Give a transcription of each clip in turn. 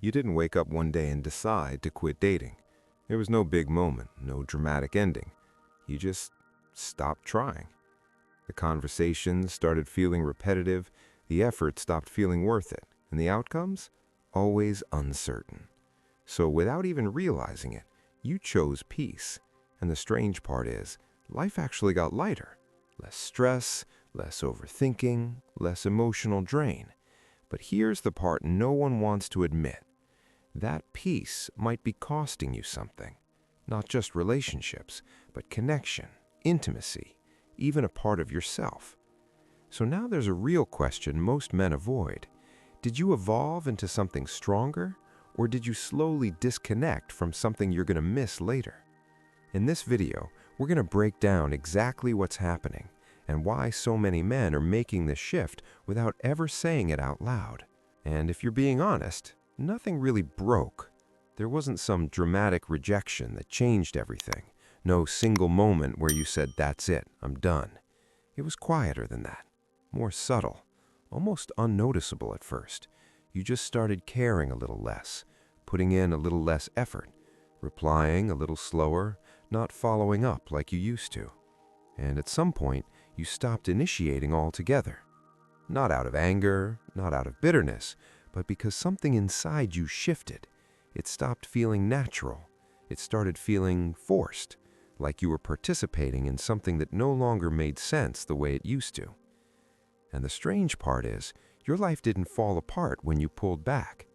You didn't wake up one day and decide to quit dating. There was no big moment, no dramatic ending. You just stopped trying. The conversations started feeling repetitive, the effort stopped feeling worth it, and the outcomes? Always uncertain. So without even realizing it, you chose peace. And the strange part is, life actually got lighter. Less stress, less overthinking, less emotional drain. But here's the part no one wants to admit. That peace might be costing you something. Not just relationships, but connection, intimacy, even a part of yourself. So now there's a real question most men avoid. Did you evolve into something stronger, or did you slowly disconnect from something you're going to miss later? In this video, we're going to break down exactly what's happening and why so many men are making this shift without ever saying it out loud. And if you're being honest, nothing really broke. There wasn't some dramatic rejection that changed everything. No single moment where you said, "That's it, I'm done." It was quieter than that, more subtle, almost unnoticeable at first. You just started caring a little less, putting in a little less effort, replying a little slower, not following up like you used to. And at some point, you stopped initiating altogether. Not out of anger, not out of bitterness, but because something inside you shifted. It stopped feeling natural. It started feeling forced, like you were participating in something that no longer made sense the way it used to. And the strange part is, your life didn't fall apart when you pulled back.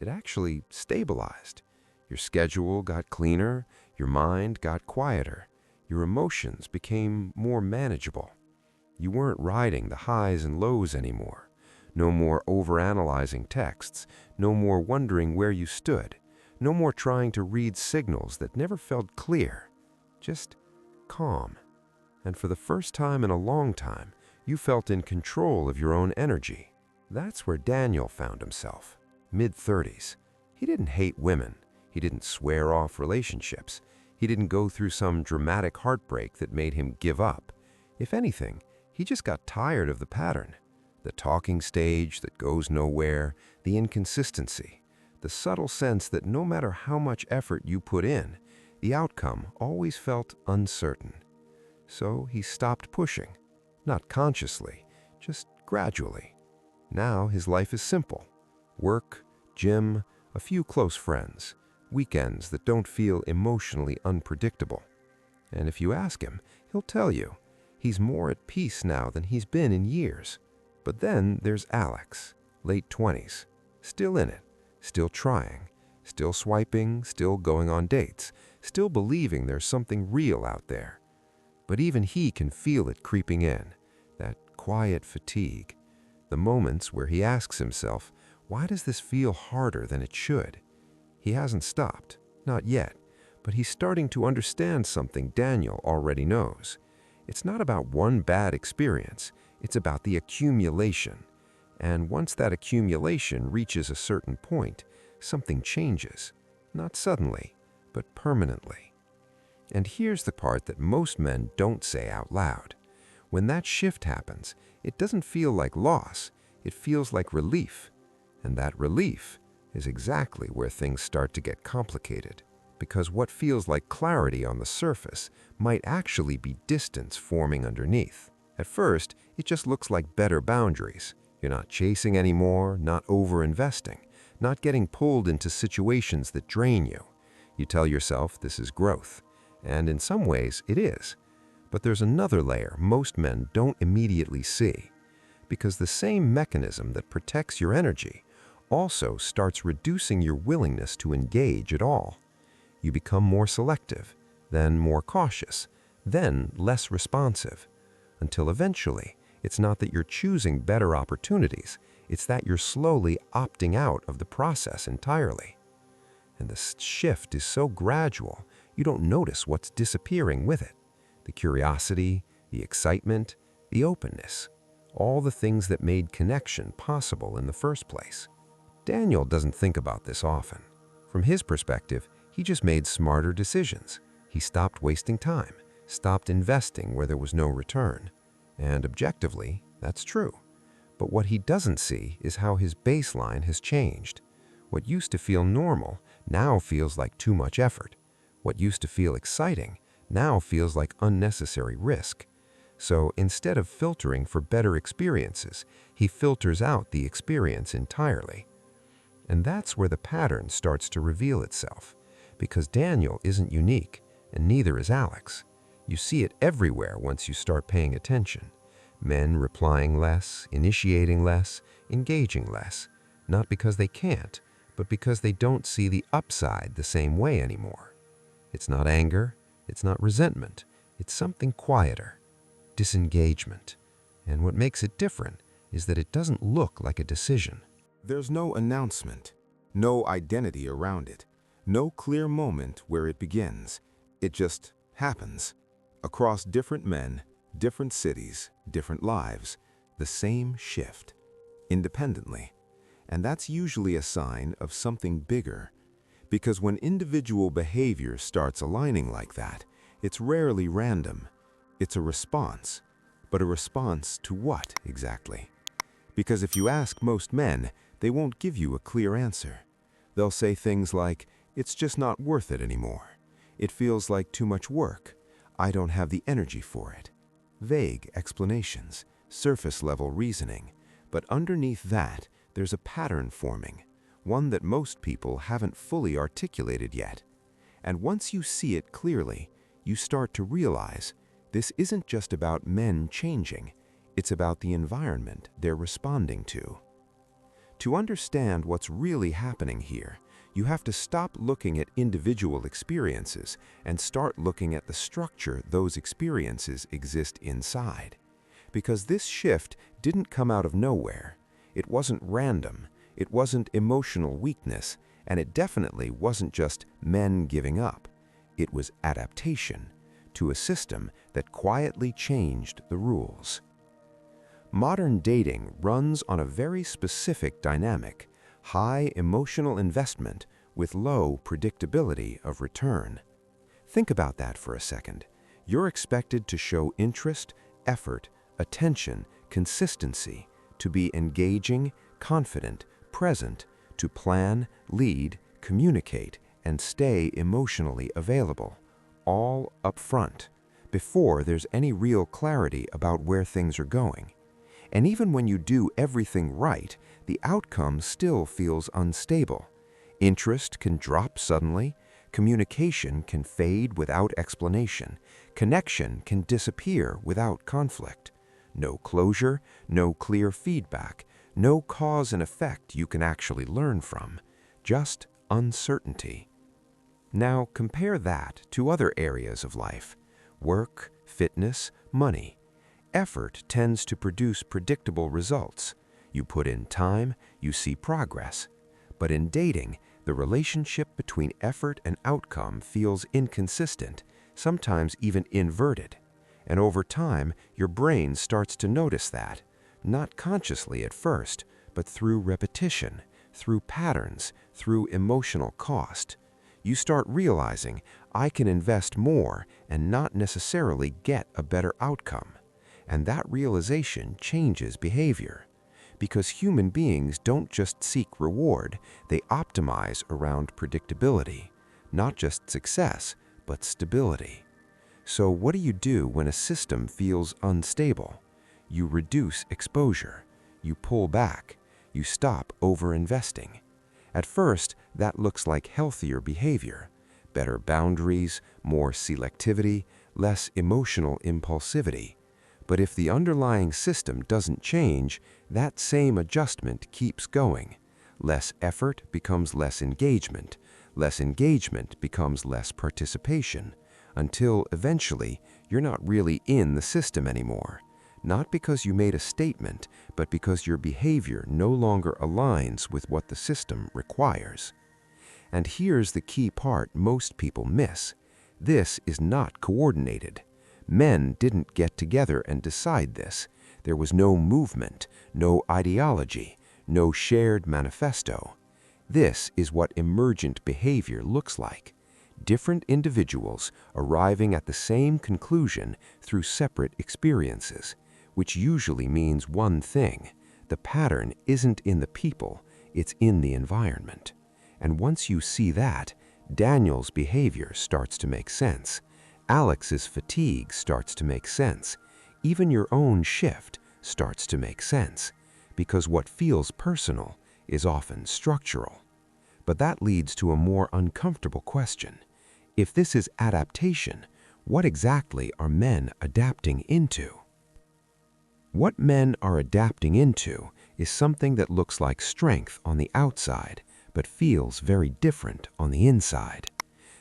It actually stabilized. Your schedule got cleaner, your mind got quieter, your emotions became more manageable. You weren't riding the highs and lows anymore. No more overanalyzing texts, no more wondering where you stood, no more trying to read signals that never felt clear. Just calm. And for the first time in a long time, you felt in control of your own energy. That's where Daniel found himself, mid-30s. He didn't hate women. He didn't swear off relationships. He didn't go through some dramatic heartbreak that made him give up. If anything, he just got tired of the pattern. The talking stage that goes nowhere, the inconsistency, the subtle sense that no matter how much effort you put in, the outcome always felt uncertain. So he stopped pushing, not consciously, just gradually. Now his life is simple. Work, gym, a few close friends, weekends that don't feel emotionally unpredictable. And if you ask him, he'll tell you, he's more at peace now than he's been in years. But then there's Alex, late 20s, still in it, still trying, still swiping, still going on dates, still believing there's something real out there. But even he can feel it creeping in, that quiet fatigue, the moments where he asks himself, why does this feel harder than it should? He hasn't stopped, not yet, but he's starting to understand something Daniel already knows. It's not about one bad experience, it's about the accumulation. And once that accumulation reaches a certain point, something changes. Not suddenly, but permanently. And here's the part that most men don't say out loud. When that shift happens, it doesn't feel like loss, it feels like relief. And that relief is exactly where things start to get complicated. Because what feels like clarity on the surface might actually be distance forming underneath. At first, it just looks like better boundaries. You're not chasing anymore, not over-investing, not getting pulled into situations that drain you. You tell yourself this is growth, and in some ways it is. But there's another layer most men don't immediately see. Because the same mechanism that protects your energy also starts reducing your willingness to engage at all. You become more selective, then more cautious, then less responsive, until eventually it's not that you're choosing better opportunities, it's that you're slowly opting out of the process entirely. And the shift is so gradual, you don't notice what's disappearing with it. The curiosity, the excitement, the openness, all the things that made connection possible in the first place. Daniel doesn't think about this often. From his perspective, he just made smarter decisions. He stopped wasting time, stopped investing where there was no return. And objectively, that's true. But what he doesn't see is how his baseline has changed. What used to feel normal now feels like too much effort. What used to feel exciting now feels like unnecessary risk. So instead of filtering for better experiences, he filters out the experience entirely. And that's where the pattern starts to reveal itself, because Daniel isn't unique, and neither is Alex. You see it everywhere once you start paying attention. Men replying less, initiating less, engaging less, not because they can't, but because they don't see the upside the same way anymore. It's not anger, it's not resentment, it's something quieter, disengagement. And what makes it different is that it doesn't look like a decision. There's no announcement, no identity around it, no clear moment where it begins. It just happens. Across different men, different cities, different lives, the same shift, independently. And that's usually a sign of something bigger. Because when individual behavior starts aligning like that, it's rarely random. It's a response. But a response to what exactly? Because if you ask most men, they won't give you a clear answer. They'll say things like, "It's just not worth it anymore. It feels like too much work. I don't have the energy for it." Vague explanations, surface-level reasoning. But underneath that, there's a pattern forming, one that most people haven't fully articulated yet. And once you see it clearly, you start to realize this isn't just about men changing, it's about the environment they're responding to. To understand what's really happening here, you have to stop looking at individual experiences and start looking at the structure those experiences exist inside. Because this shift didn't come out of nowhere. It wasn't random, it wasn't emotional weakness, and it definitely wasn't just men giving up. It was adaptation to a system that quietly changed the rules. Modern dating runs on a very specific dynamic, high emotional investment with low predictability of return. Think about that for a second. You're expected to show interest, effort, attention, consistency, to be engaging, confident, present, to plan, lead, communicate, and stay emotionally available, all up front, before there's any real clarity about where things are going. And even when you do everything right, the outcome still feels unstable. Interest can drop suddenly, communication can fade without explanation, connection can disappear without conflict. No closure, no clear feedback, no cause and effect you can actually learn from, just uncertainty. Now compare that to other areas of life: work, fitness, money. Effort tends to produce predictable results. You put in time, you see progress. But in dating, the relationship between effort and outcome feels inconsistent, sometimes even inverted. And over time, your brain starts to notice that, not consciously at first, but through repetition, through patterns, through emotional cost. You start realizing, I can invest more and not necessarily get a better outcome. And that realization changes behavior. Because human beings don't just seek reward, they optimize around predictability. Not just success, but stability. So what do you do when a system feels unstable? You reduce exposure. You pull back. You stop over-investing. At first, that looks like healthier behavior. Better boundaries, more selectivity, less emotional impulsivity. But if the underlying system doesn't change, that same adjustment keeps going. Less effort becomes less engagement becomes less participation, until eventually you're not really in the system anymore. Not because you made a statement, but because your behavior no longer aligns with what the system requires. And here's the key part most people miss. This is not coordinated. Men didn't get together and decide this. There was no movement, no ideology, no shared manifesto. This is what emergent behavior looks like. Different individuals arriving at the same conclusion through separate experiences, which usually means one thing: the pattern isn't in the people, it's in the environment. And once you see that, Daniel's behavior starts to make sense. Alex's fatigue starts to make sense. Even your own shift starts to make sense, because what feels personal is often structural. But that leads to a more uncomfortable question. If this is adaptation, what exactly are men adapting into? What men are adapting into is something that looks like strength on the outside, but feels very different on the inside.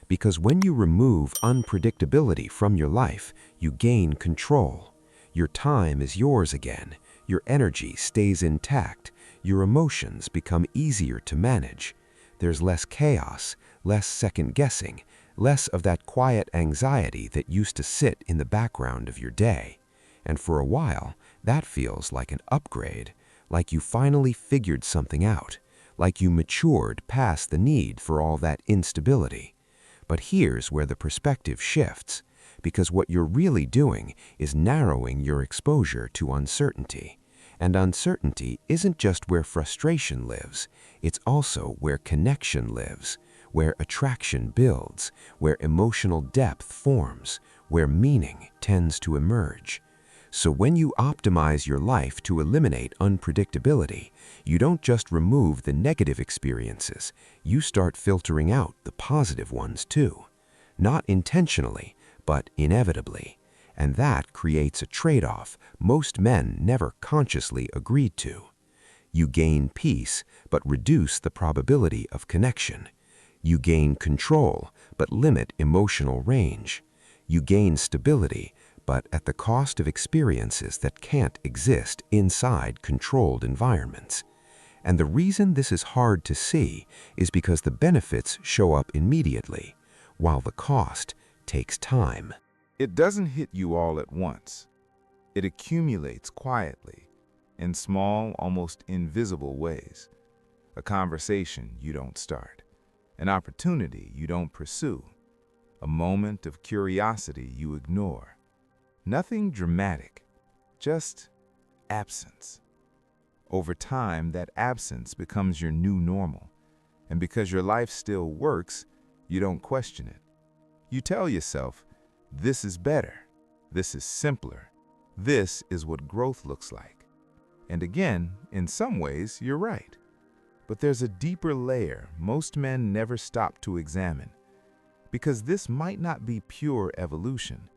Because when you remove unpredictability from your life, you gain control. Your time is yours again. Your energy stays intact. Your emotions become easier to manage. There's less chaos, less second-guessing, less of that quiet anxiety that used to sit in the background of your day. And for a while, that feels like an upgrade, like you finally figured something out, like you matured past the need for all that instability. But here's where the perspective shifts, because what you're really doing is narrowing your exposure to uncertainty. And uncertainty isn't just where frustration lives, it's also where connection lives, where attraction builds, where emotional depth forms, where meaning tends to emerge. So when you optimize your life to eliminate unpredictability, you don't just remove the negative experiences, you start filtering out the positive ones too. Not intentionally, but inevitably. And that creates a trade-off most men never consciously agreed to. You gain peace, but reduce the probability of connection. You gain control, but limit emotional range. You gain stability, but at the cost of experiences that can't exist inside controlled environments. And the reason this is hard to see is because the benefits show up immediately, while the cost takes time. It doesn't hit you all at once. It accumulates quietly, in small, almost invisible ways. A conversation you don't start, an opportunity you don't pursue, a moment of curiosity you ignore. Nothing dramatic, just absence. Over time, that absence becomes your new normal, and because your life still works, you don't question it. You tell yourself, this is better, this is simpler, this is what growth looks like. And again, in some ways, you're right. But there's a deeper layer most men never stop to examine, because this might not be pure evolution.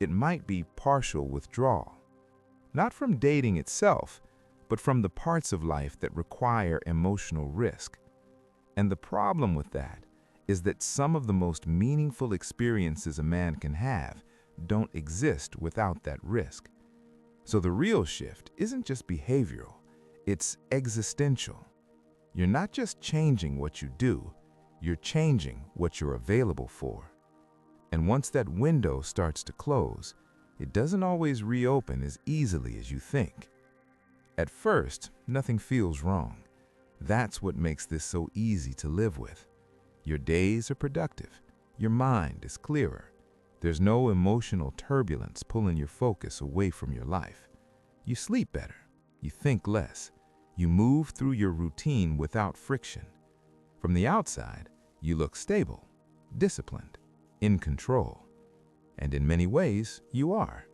It might be partial withdrawal, not from dating itself, but from the parts of life that require emotional risk. And the problem with that is that some of the most meaningful experiences a man can have don't exist without that risk. So the real shift isn't just behavioral, it's existential. You're not just changing what you do, you're changing what you're available for. And once that window starts to close, it doesn't always reopen as easily as you think. At first, nothing feels wrong. That's what makes this so easy to live with. Your days are productive. Your mind is clearer. There's no emotional turbulence pulling your focus away from your life. You sleep better. You think less. You move through your routine without friction. From the outside, you look stable, disciplined, in control. And in many ways, you are.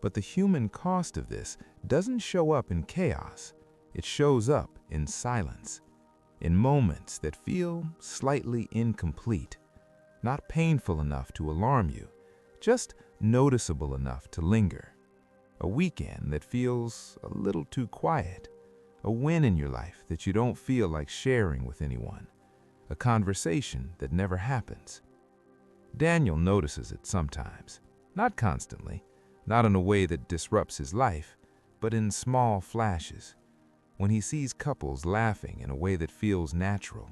But the human cost of this doesn't show up in chaos. It shows up in silence, in moments that feel slightly incomplete, not painful enough to alarm you, just noticeable enough to linger. A weekend that feels a little too quiet, a win in your life that you don't feel like sharing with anyone, a conversation that never happens. Daniel notices it sometimes, not constantly, not in a way that disrupts his life, but in small flashes. When he sees couples laughing in a way that feels natural,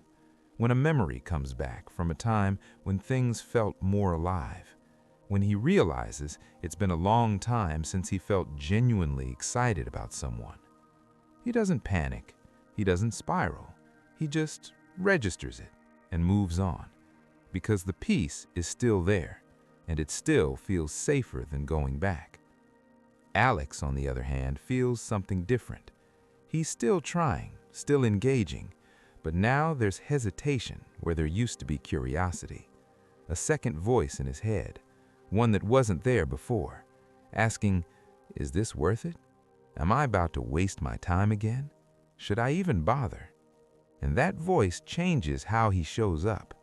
when a memory comes back from a time when things felt more alive, when he realizes it's been a long time since he felt genuinely excited about someone. He doesn't panic, he doesn't spiral, he just registers it and moves on, because the peace is still there, and it still feels safer than going back. Alex, on the other hand, feels something different. He's still trying, still engaging, But now there's hesitation where there used to be curiosity. A second voice in his head, one that wasn't there before, asking, is this worth it? Am I about to waste my time again? Should I even bother? And that voice changes how he shows up.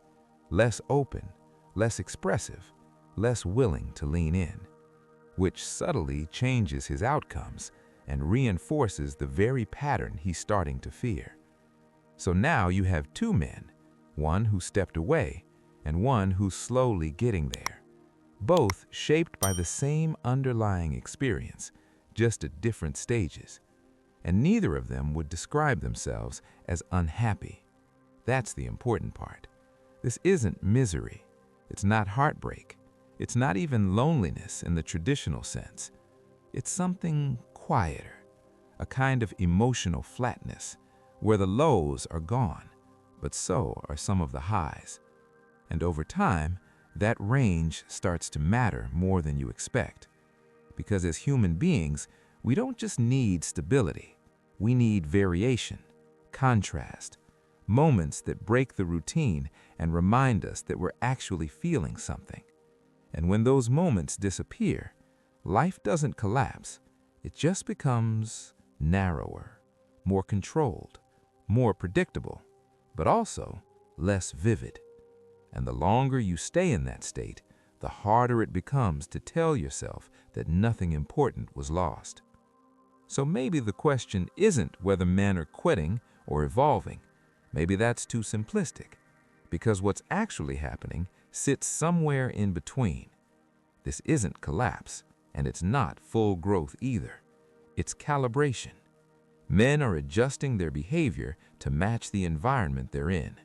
Less open, less expressive, less willing to lean in, which subtly changes his outcomes and reinforces the very pattern he's starting to fear. So now you have two men, one who stepped away and one who's slowly getting there, both shaped by the same underlying experience, just at different stages. And neither of them would describe themselves as unhappy. That's the important part. This isn't misery. It's not heartbreak. It's not even loneliness in the traditional sense. It's something quieter, a kind of emotional flatness, where the lows are gone, but so are some of the highs. And over time, that range starts to matter more than you expect. Because as human beings, we don't just need stability. We need variation, contrast, moments that break the routine and remind us that we're actually feeling something. And when those moments disappear, life doesn't collapse. It just becomes narrower, more controlled, more predictable, but also less vivid. And the longer you stay in that state, the harder it becomes to tell yourself that nothing important was lost. So maybe the question isn't whether men are quitting or evolving. Maybe that's too simplistic, because what's actually happening sits somewhere in between. This isn't collapse, and it's not full growth either. It's calibration. Men are adjusting their behavior to match the environment they're in,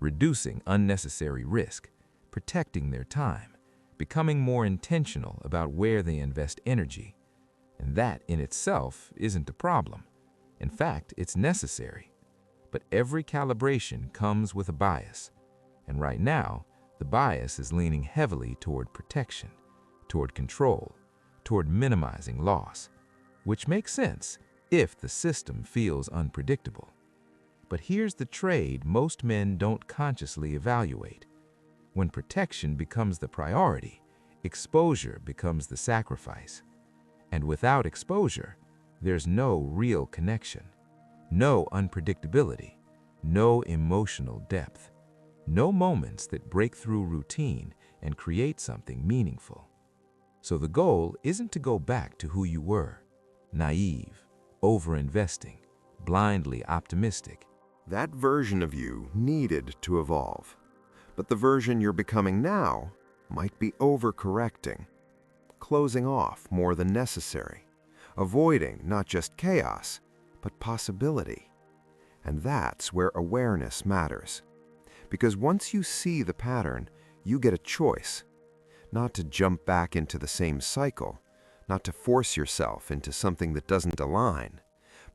reducing unnecessary risk, protecting their time, becoming more intentional about where they invest energy. And that in itself isn't a problem. In fact, it's necessary. But every calibration comes with a bias. And right now, the bias is leaning heavily toward protection, toward control, toward minimizing loss, which makes sense if the system feels unpredictable. But here's the trade most men don't consciously evaluate. When protection becomes the priority, exposure becomes the sacrifice. And without exposure, there's no real connection, no unpredictability, no emotional depth, no moments that break through routine and create something meaningful. So the goal isn't to go back to who you were, naive, over-investing, blindly optimistic. That version of you needed to evolve. But the version you're becoming now might be overcorrecting, closing off more than necessary, avoiding not just chaos, but possibility. And that's where awareness matters. Because once you see the pattern, you get a choice. Not to jump back into the same cycle, not to force yourself into something that doesn't align,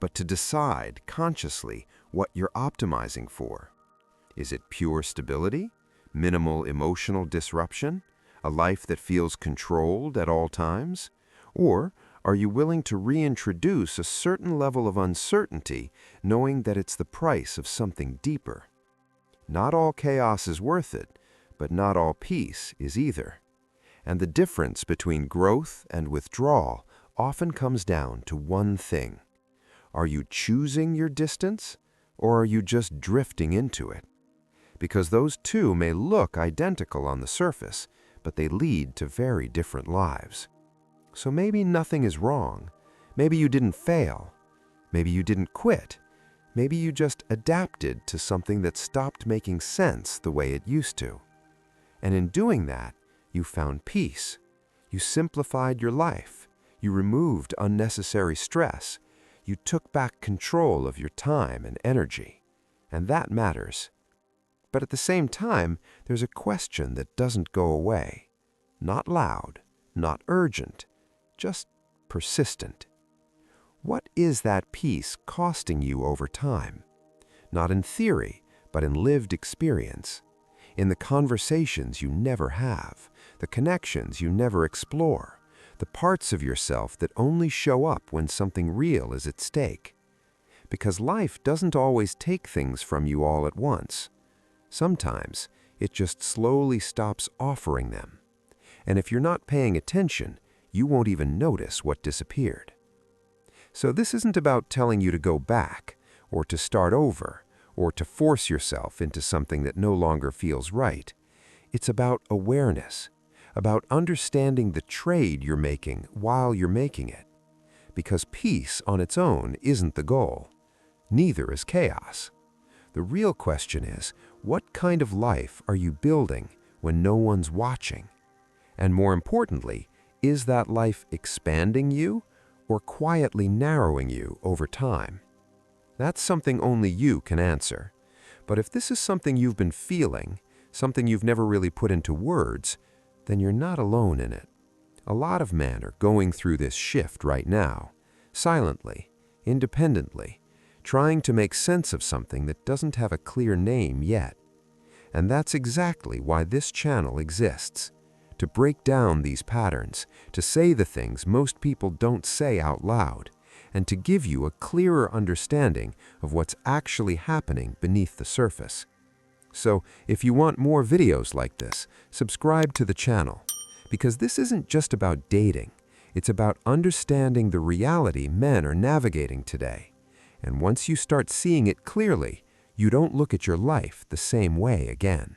but to decide consciously what you're optimizing for. Is it pure stability, minimal emotional disruption, a life that feels controlled at all times? Or are you willing to reintroduce a certain level of uncertainty, knowing that it's the price of something deeper? Not all chaos is worth it, but not all peace is either. And the difference between growth and withdrawal often comes down to one thing. Are you choosing your distance, or are you just drifting into it? Because those two may look identical on the surface, but they lead to very different lives. So maybe nothing is wrong. Maybe you didn't fail. Maybe you didn't quit. Maybe you just adapted to something that stopped making sense the way it used to. And in doing that, you found peace. You simplified your life. You removed unnecessary stress. You took back control of your time and energy. And that matters. But at the same time, there's a question that doesn't go away. Not loud, not urgent, just persistent. What is that peace costing you over time? Not in theory, but in lived experience. In the conversations you never have, the connections you never explore, the parts of yourself that only show up when something real is at stake. because life doesn't always take things from you all at once. Sometimes it just slowly stops offering them. And if you're not paying attention, you won't even notice what disappeared. So this isn't about telling you to go back, or to start over, or to force yourself into something that no longer feels right. It's about awareness, about understanding the trade you're making while you're making it. Because peace on its own isn't the goal. Neither is chaos. The real question is, what kind of life are you building when no one's watching? And more importantly, is that life expanding you or quietly narrowing you over time? That's something only you can answer. But if this is something you've been feeling, something you've never really put into words, then you're not alone in it. A lot of men are going through this shift right now, silently, independently, trying to make sense of something that doesn't have a clear name yet. And that's exactly why this channel exists, to break down these patterns, to say the things most people don't say out loud, and to give you a clearer understanding of what's actually happening beneath the surface. So, if you want more videos like this, subscribe to the channel, because this isn't just about dating, it's about understanding the reality men are navigating today. And once you start seeing it clearly, you don't look at your life the same way again.